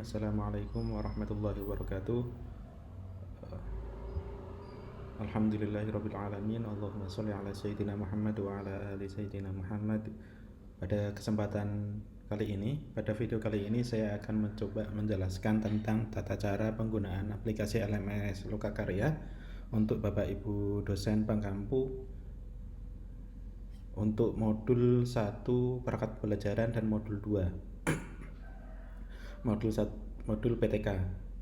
Assalamualaikum warahmatullahi wabarakatuh. Alhamdulillahirabbil alamin. Allahumma shalli ala sayyidina Muhammad wa ala ali sayyidina Muhammad. Pada kesempatan kali ini, pada video kali ini saya akan mencoba menjelaskan tentang tata cara penggunaan aplikasi LMS Lokakarya untuk Bapak Ibu dosen Pangkampu untuk modul 1 perangkat pembelajaran dan modul 2 modul PTK.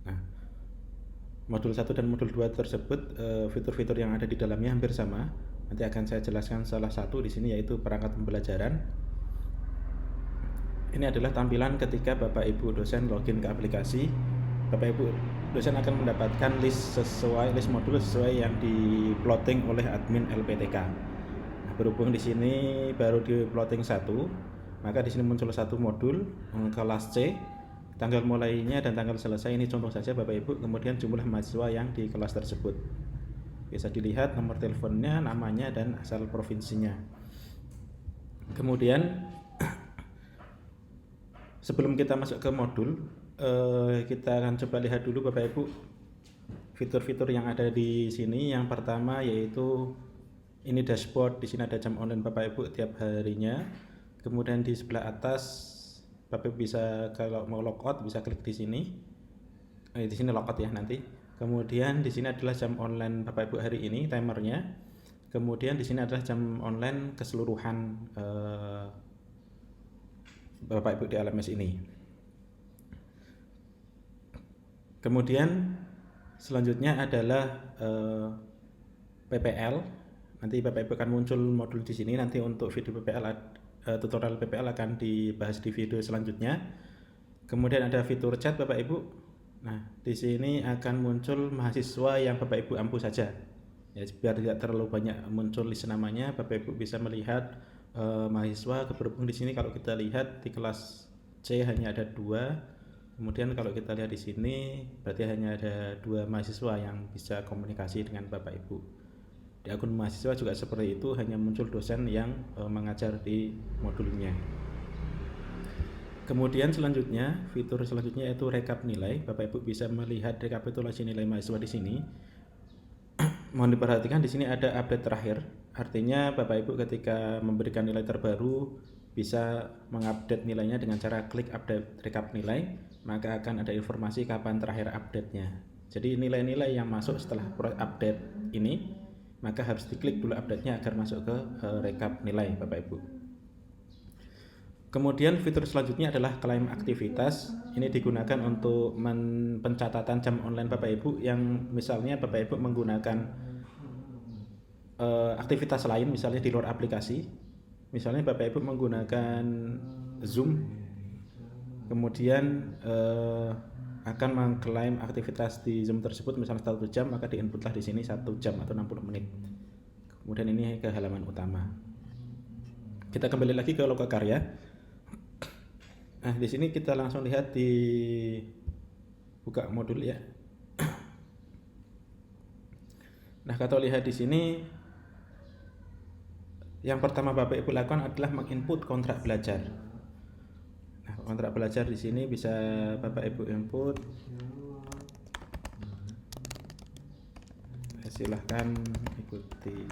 Nah, modul 1 dan modul 2 tersebut fitur-fitur yang ada di dalamnya hampir sama. Nanti akan saya jelaskan salah satu di sini, yaitu perangkat pembelajaran. Ini adalah tampilan ketika Bapak Ibu dosen login ke aplikasi. Bapak Ibu dosen akan mendapatkan list modul sesuai yang di-plotting oleh admin LPTK. Nah, berhubung di sini baru di-plotting 1, maka di sini muncul satu modul kelas C. Tanggal mulainya dan tanggal selesai ini contoh saja Bapak Ibu, kemudian jumlah mahasiswa yang di kelas tersebut. Bisa dilihat nomor teleponnya, namanya, dan asal provinsinya. Kemudian sebelum kita masuk ke modul, kita akan coba lihat dulu Bapak Ibu fitur-fitur yang ada di sini. Yang pertama yaitu ini dashboard. Di sini ada jam online Bapak Ibu tiap harinya. Kemudian di sebelah atas Bapak bisa, kalau mau logout bisa klik di sini. Di sini logout ya nanti. Kemudian di sini adalah jam online Bapak Ibu hari ini, timernya. Kemudian di sini adalah jam online keseluruhan Bapak Ibu di LMS ini. Kemudian selanjutnya adalah PPL. Nanti Bapak Ibu akan muncul modul di sini. Nanti untuk video PPL, tutorial PPL akan dibahas di video selanjutnya. Kemudian ada fitur chat Bapak Ibu. Nah, di sini akan muncul mahasiswa yang Bapak Ibu ampu saja. Ya, biar tidak terlalu banyak muncul list namanya, Bapak Ibu bisa melihat mahasiswa. Berhubung di sini kalau kita lihat di kelas C hanya ada 2. Kemudian kalau kita lihat di sini berarti hanya ada 2 mahasiswa yang bisa komunikasi dengan Bapak Ibu. Di akun mahasiswa juga seperti itu, hanya muncul dosen yang mengajar di modulnya. Kemudian selanjutnya, fitur selanjutnya yaitu rekap nilai. Bapak Ibu bisa melihat rekapitulasi nilai mahasiswa di sini. Mohon diperhatikan di sini ada update terakhir. Artinya Bapak Ibu ketika memberikan nilai terbaru bisa mengupdate nilainya dengan cara klik update rekap nilai, maka akan ada informasi kapan terakhir update-nya. Jadi nilai-nilai yang masuk setelah update ini, maka harus diklik dulu update-nya agar masuk ke rekap nilai Bapak Ibu. Kemudian fitur selanjutnya adalah klaim aktivitas. Ini digunakan untuk pencatatan jam online Bapak Ibu yang misalnya Bapak Ibu menggunakan aktivitas lain, misalnya di luar aplikasi. Misalnya Bapak Ibu menggunakan Zoom, kemudian akan mengklaim aktivitas di Zoom tersebut misalnya 1 jam, maka diinputlah di sini 1 jam atau 60 menit. Kemudian ini ke halaman utama. Kita kembali lagi ke Lokakarya. Nah, di sini kita langsung lihat di buka modul ya. Nah, kalau lihat di sini yang pertama Bapak Ibu lakukan adalah menginput kontrak belajar. Nah, kontrak belajar di sini bisa Bapak Ibu input. Silahkan ikuti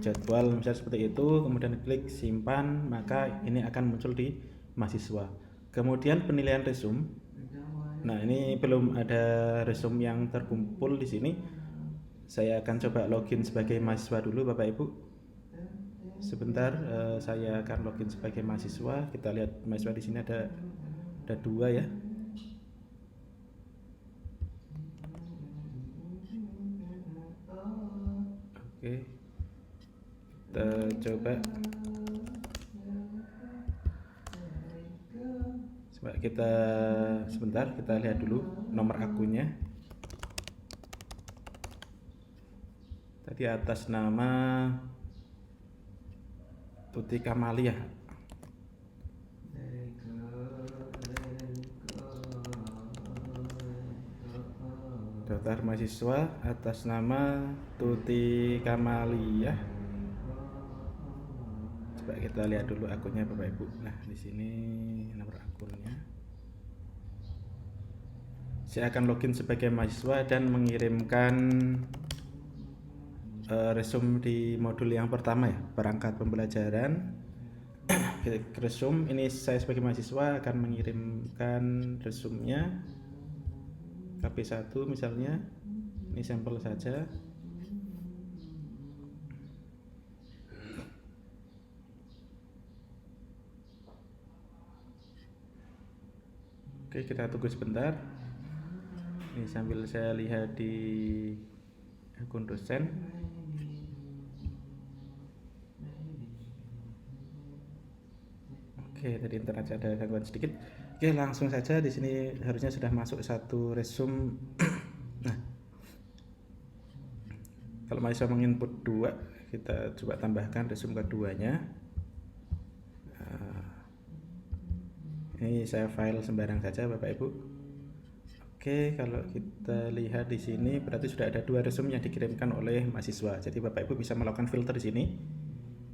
jadwal misalnya seperti itu, kemudian klik simpan, maka ini akan muncul di mahasiswa. Kemudian penilaian resume. Nah, ini belum ada resume yang terkumpul di sini. Saya akan coba login sebagai mahasiswa dulu Bapak Ibu. Sebentar, saya akan login sebagai mahasiswa. Kita lihat mahasiswa di sini ada 2 ya. Oke, kita coba. Sebentar, kita lihat dulu nomor akunnya. Tadi atas nama Tuti Kamaliah. Daftar mahasiswa atas nama Tuti Kamaliah. Coba kita lihat dulu akunnya Bapak Ibu. Nah, di sini nomor akunnya. saya akan login sebagai mahasiswa dan mengirimkan resume di modul yang pertama ya, perangkat pembelajaran. Resume ini saya sebagai mahasiswa akan mengirimkan resume-nya KP1 misalnya, ini sampel saja. Oke, kita tunggu sebentar. Ini sambil saya lihat di akun dosen. Oke, tadi internet ada gangguan sedikit. Oke, langsung saja di sini harusnya sudah masuk satu resume. Nah, kalau mahasiswa menginput 2, kita coba tambahkan resume keduanya. Ini saya file sembarang saja Bapak Ibu. Oke, kalau kita lihat di sini berarti sudah ada 2 resume yang dikirimkan oleh mahasiswa. Jadi Bapak Ibu bisa melakukan filter di sini.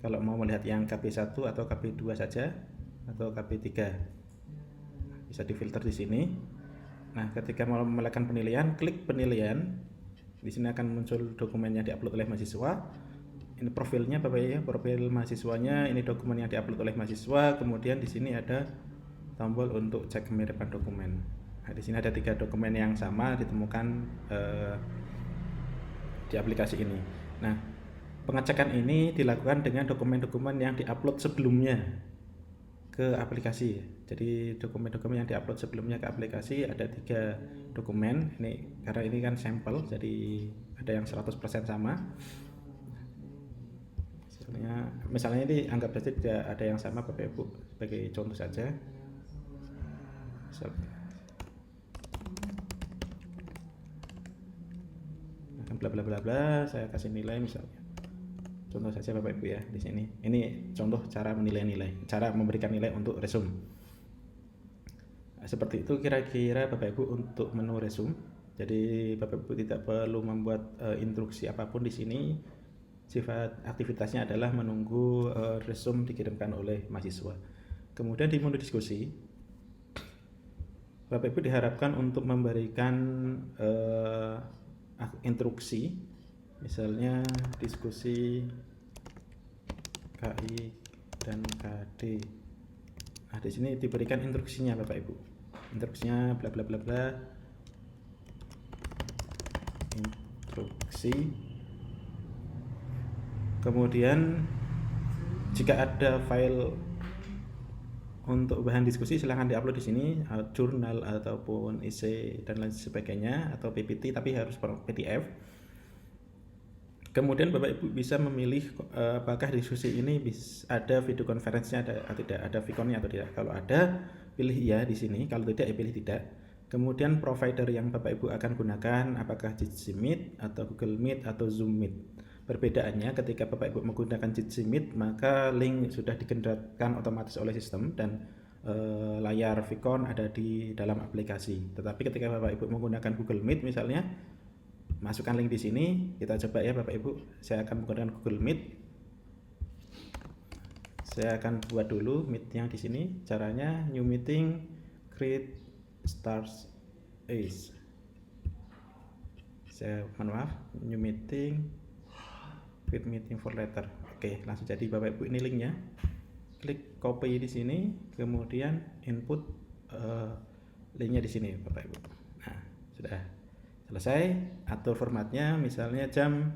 Kalau mau melihat yang KP1 atau KP2 saja atau KP3. Bisa difilter di sini. Nah, ketika mau melakukan penilaian, klik penilaian. Di sini akan muncul dokumen yang diupload oleh mahasiswa. Ini profilnya Bapak ya, profil mahasiswanya, ini dokumen yang diupload oleh mahasiswa. Kemudian di sini ada tombol untuk cek kemiripan dokumen. Nah, di sini ada 3 dokumen yang sama ditemukan di aplikasi ini. Nah, pengecekan ini dilakukan dengan dokumen-dokumen yang diupload sebelumnya ke aplikasi. Jadi dokumen-dokumen yang diupload sebelumnya ke aplikasi ada 3 dokumen. Ini karena ini kan sampel, jadi ada yang 100% sama. Misalnya ini anggap saja tidak ada yang sama Bapak Ibu, sebagai contoh saja. Bla bla bla bla, saya kasih nilai misalnya. Contoh saja Bapak Ibu ya di sini. Ini contoh cara menilai-nilai, cara memberikan nilai untuk resume. Nah, seperti itu kira-kira Bapak Ibu untuk menu resume. Jadi Bapak Ibu tidak perlu membuat instruksi apapun di sini. Sifat aktivitasnya adalah menunggu resume dikirimkan oleh mahasiswa. Kemudian di menu diskusi, Bapak Ibu diharapkan untuk memberikan instruksi, misalnya diskusi KI dan KD. Nah, di sini diberikan instruksinya Bapak Ibu. Instruksinya bla bla bla bla. Instruksi. Kemudian jika ada file untuk bahan diskusi silahkan diupload di sini, jurnal ataupun essay dan lain sebagainya, atau PPT tapi harus PDF. Kemudian Bapak Ibu bisa memilih apakah diskusi ini ada video conference-nya atau tidak, ada Vicon-nya atau tidak. Kalau ada, pilih iya di sini, kalau tidak ya pilih tidak. Kemudian provider yang Bapak Ibu akan gunakan apakah Jitsi Meet atau Google Meet atau Zoom Meet. Perbedaannya ketika Bapak Ibu menggunakan Jitsi Meet, maka link sudah digenerasikan otomatis oleh sistem dan layar Vicon ada di dalam aplikasi. Tetapi ketika Bapak Ibu menggunakan Google Meet misalnya, masukkan link di sini, kita coba ya Bapak Ibu. Saya akan menggunakan Google Meet. Saya akan buat dulu meet yang di sini. Caranya new meeting, create stars is. Maaf, new meeting, create meeting for later. Oke, langsung jadi Bapak Ibu, ini linknya. Klik copy di sini, kemudian input linknya di sini Bapak Ibu. Nah, sudah selesai. Atur formatnya, misalnya jam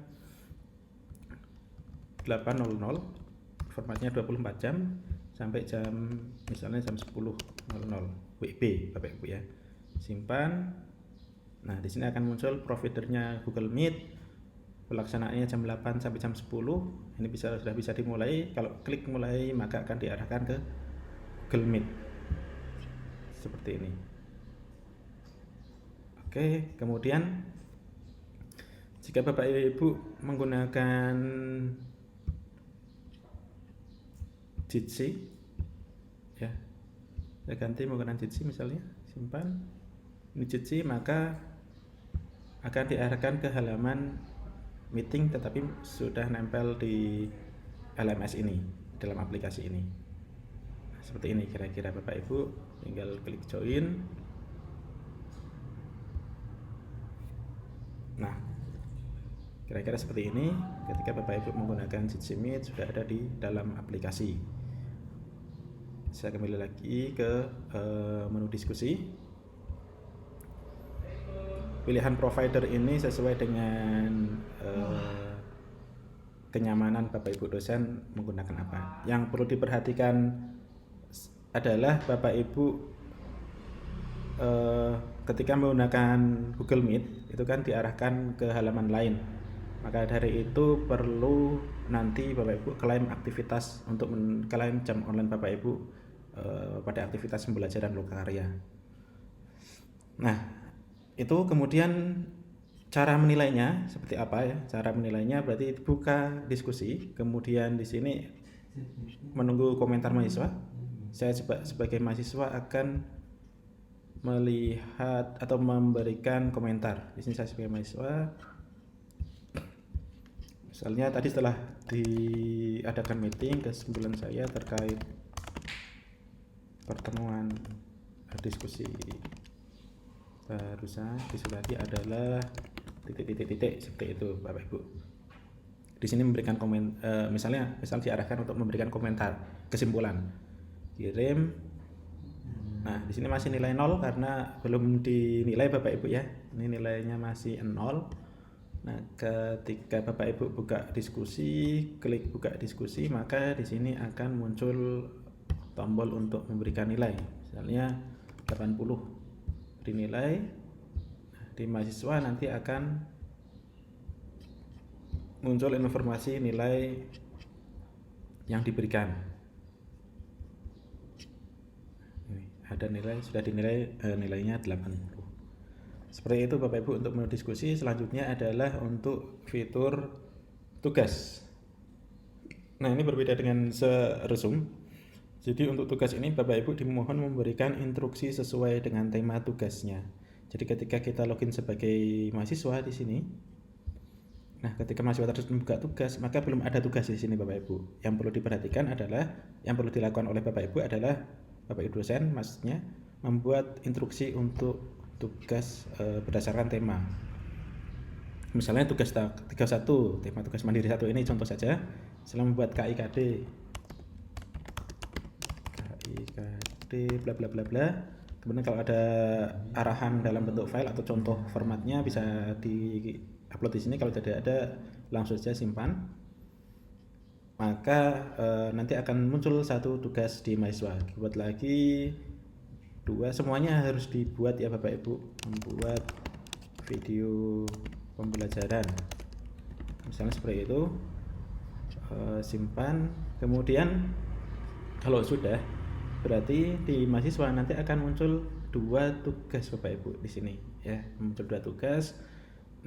8.00, formatnya 24 jam sampai jam misalnya jam 10.00 WIB Bapak Ibu ya. Simpan. Nah, di sini akan muncul providernya Google Meet. Pelaksanaannya jam 8 sampai jam 10. Ini sudah bisa dimulai. Kalau klik mulai maka akan diarahkan ke Google Meet. Seperti ini. Oke, kemudian jika Bapak Ibu menggunakan Jitsi ya, saya ganti menggunakan Jitsi misalnya, simpan. Ini Jitsi, maka akan diarahkan ke halaman meeting tetapi sudah nempel di LMS ini, dalam aplikasi ini. Nah, seperti ini kira-kira Bapak Ibu, tinggal klik join. Nah, kira-kira seperti ini ketika Bapak Ibu menggunakan Jitsi Meet sudah ada di dalam aplikasi. Saya kembali lagi ke menu diskusi. Pilihan provider ini sesuai dengan kenyamanan Bapak Ibu dosen menggunakan apa. Yang perlu diperhatikan adalah Bapak Ibu ketika menggunakan Google Meet itu kan diarahkan ke halaman lain. Maka dari itu perlu nanti Bapak Ibu klaim aktivitas untuk klaim jam online Bapak Ibu pada aktivitas pembelajaran lokakarya. Nah, itu kemudian cara menilainya seperti apa ya? Cara menilainya berarti buka diskusi, kemudian di sini menunggu komentar mahasiswa. Saya sebagai mahasiswa akan melihat atau memberikan komentar. Di sini saya sebagai mahasiswa, misalnya tadi setelah diadakan meeting, kesimpulan saya terkait pertemuan diskusi barusan tadi adalah titik seperti itu Bapak Ibu. Di sini memberikan misal diarahkan untuk memberikan komentar kesimpulan, kirim. Nah, di sini masih nilai 0 karena belum dinilai Bapak Ibu ya. Ini nilainya masih 0. Nah, ketika Bapak Ibu buka diskusi, klik buka diskusi, maka di sini akan muncul tombol untuk memberikan nilai. Misalnya 80 dinilai. Di mahasiswa nanti akan muncul informasi nilai yang diberikan. Ini ada nilai, sudah dinilai nilainya 80. Seperti itu Bapak Ibu untuk menu diskusi. Selanjutnya adalah untuk fitur tugas. Nah, ini berbeda dengan seresum. Jadi untuk tugas ini Bapak Ibu dimohon memberikan instruksi sesuai dengan tema tugasnya. Jadi ketika kita login sebagai mahasiswa di sini, nah ketika mahasiswa terus membuka tugas, maka belum ada tugas di sini Bapak Ibu. Yang perlu diperhatikan adalah, yang perlu dilakukan oleh Bapak Ibu adalah Bapak Ibu dosen maksudnya membuat instruksi untuk tugas berdasarkan tema. Misalnya tugas 31, tema tugas mandiri 1 ini contoh saja. Setelah membuat KIKD bla bla bla bla. Kemudian kalau ada arahan dalam bentuk file atau contoh formatnya bisa di-upload di sini. Kalau tidak ada langsung saja simpan. Maka nanti akan muncul satu tugas di mahasiswa. Buat lagi 2, semuanya harus dibuat ya Bapak Ibu. Membuat video pembelajaran. Misalnya seperti itu. Simpan. Kemudian kalau sudah, berarti di mahasiswa nanti akan muncul 2 tugas Bapak Ibu di sini ya, muncul 2 tugas.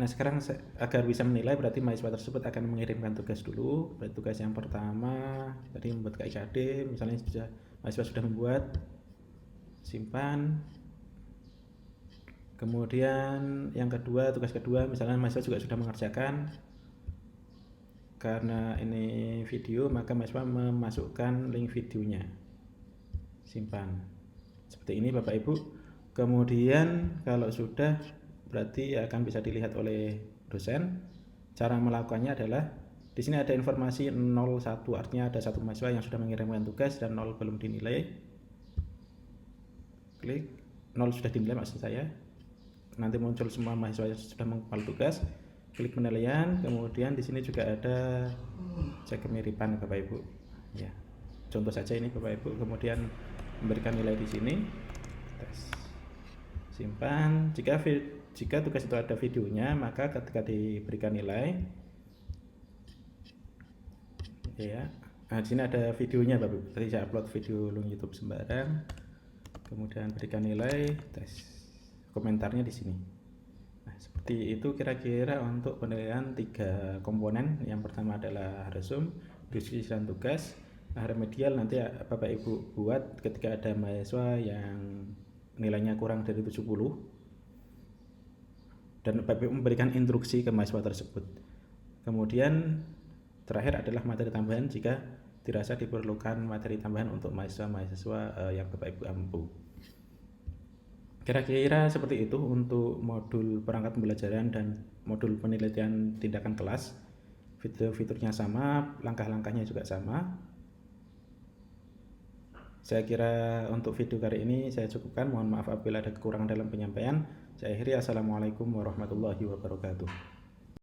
Nah, sekarang agar bisa menilai berarti mahasiswa tersebut akan mengirimkan tugas dulu. Berarti tugas yang pertama tadi membuat KIKD, misalnya mahasiswa sudah membuat, simpan. Kemudian yang kedua, tugas kedua misalnya mahasiswa juga sudah mengerjakan. Karena ini video, maka mahasiswa memasukkan link videonya, simpan seperti ini Bapak Ibu. Kemudian kalau sudah berarti akan bisa dilihat oleh dosen. Cara melakukannya adalah di sini ada informasi 01, artinya ada 1 mahasiswa yang sudah mengirimkan tugas dan 0 belum dinilai. Klik 0 sudah dinilai maksud saya. Nanti muncul semua mahasiswa yang sudah menghafal tugas. Klik penilaian, kemudian di sini juga ada cek kemiripan Bapak Ibu. Ya, contoh saja ini Bapak Ibu, kemudian memberikan nilai di sini. Tes. Simpan. Jika tugas itu ada videonya, maka ketika diberikan nilai, ya. Nah, di sini ada videonya Bapak Ibu. Tadi saya upload video link YouTube sembarang. Kemudian berikan nilai, tes. Komentarnya di sini. Nah, seperti itu kira-kira untuk penilaian 3 komponen. Yang pertama adalah resume, diskusi dan tugas. Nah, remedial nanti Bapak Ibu buat ketika ada mahasiswa yang nilainya kurang dari 70 dan Bapak Ibu memberikan instruksi ke mahasiswa tersebut. Kemudian terakhir adalah materi tambahan jika dirasa diperlukan materi tambahan untuk mahasiswa-mahasiswa yang Bapak Ibu ampu. Kira-kira seperti itu untuk modul perangkat pembelajaran dan modul penelitian tindakan kelas. Fitur-fiturnya sama, langkah-langkahnya juga sama. Saya kira untuk video kali ini saya cukupkan. Mohon maaf apabila ada kekurangan dalam penyampaian. Saya akhiri. Assalamualaikum warahmatullahi wabarakatuh.